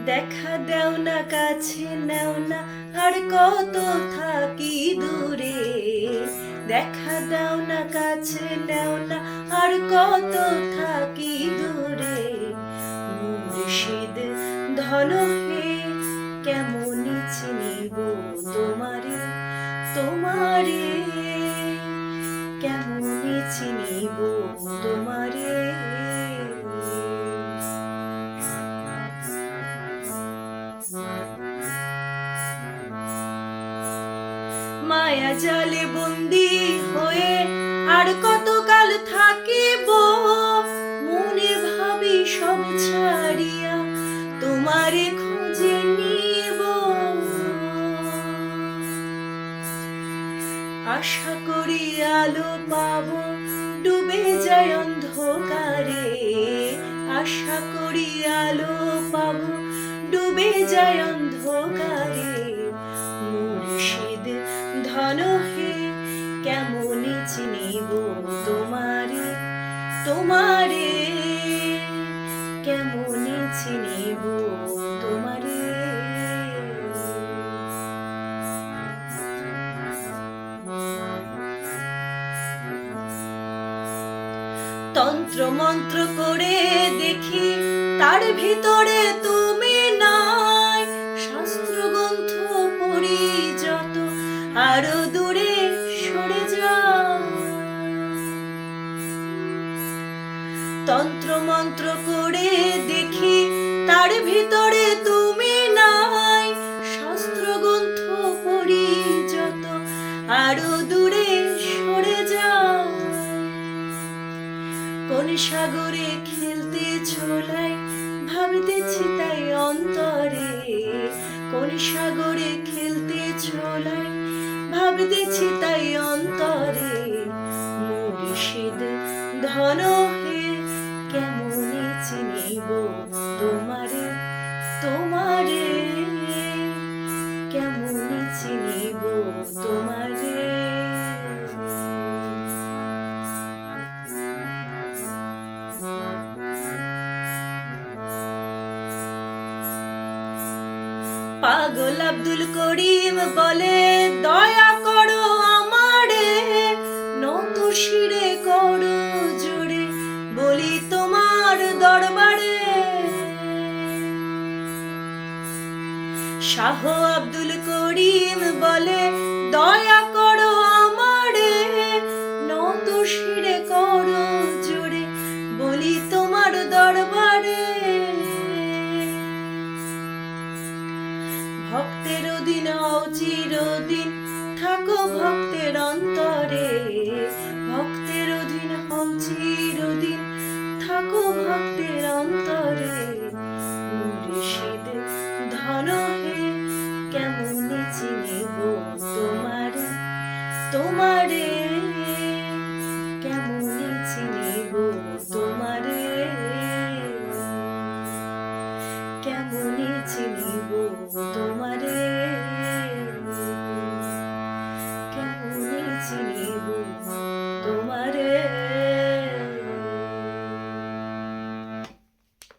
দেখা দেও না কাছে নেও না আর কত থাকি দূরে, দেখা দাও না কাছে নেও না আর কত থাকি দূরে। মুর্শিদ ধন হে কেমন চিনিব তোমারে, তোমারে কেমন চিনিব তোমারে। মায়া জালে বন্দি হয়ে আর কতকাল থাকিব, মনে ভাবি সব ছাড়িয়া তোমারে খুঁজে নিব। আশা করি আলো পাবো ডুবে যায় অন্ধকারে, আশা করি আলো পাবো ডুবে যায় অন্ধকারে। মুর্শিদ ধন হে কেমন চিনিব তোমারে, তোমারে কেমন চিনিব তোমারে। তন্ত্র মন্ত্র করে দেখি তার ভিতরে তুমি নাই, শাস্ত্র গ্রন্থ পড়ি যত আরো দূরে সরে যাও। তন্ত্র মন্ত্র করে দেখি তার ভিতরে তুমি নাই, শাস্ত্র গ্রন্থ পড়ি যত আরো দূরে সরে যাও। কোন সাগরে খেলতে ছোলাই ভাবতেছি তাই অন্তরে, কোন সাগরে খেলতে ছোলাই ভাবতেছি তাই অন্তরে। মুর্শিদ ধন হে কেমন চিনিব তোমারে, তোমারে কেমন চিনিব তোমারে। পাগল আব্দুল করিম বলে দয়া করো আমারে, নত শিরে করো জোরে বলি তোমার দরবারে। শাহ আব্দুল করিম বলে দয়া করো আমারে, নত শিরে করো জোরে বলি তোমার দরবারে। ভক্তের অধীন হও চিরদিন থাকো ভক্তের অন্তরে, ভক্তের অধীন হও চিরদিন থাকো ভক্তের অন্তরে। মুর্শিদ ধন হে কেমন চিনিব তোমারে, তোমারে কেমন চিনিব তোমারে, কেমন চিনিব।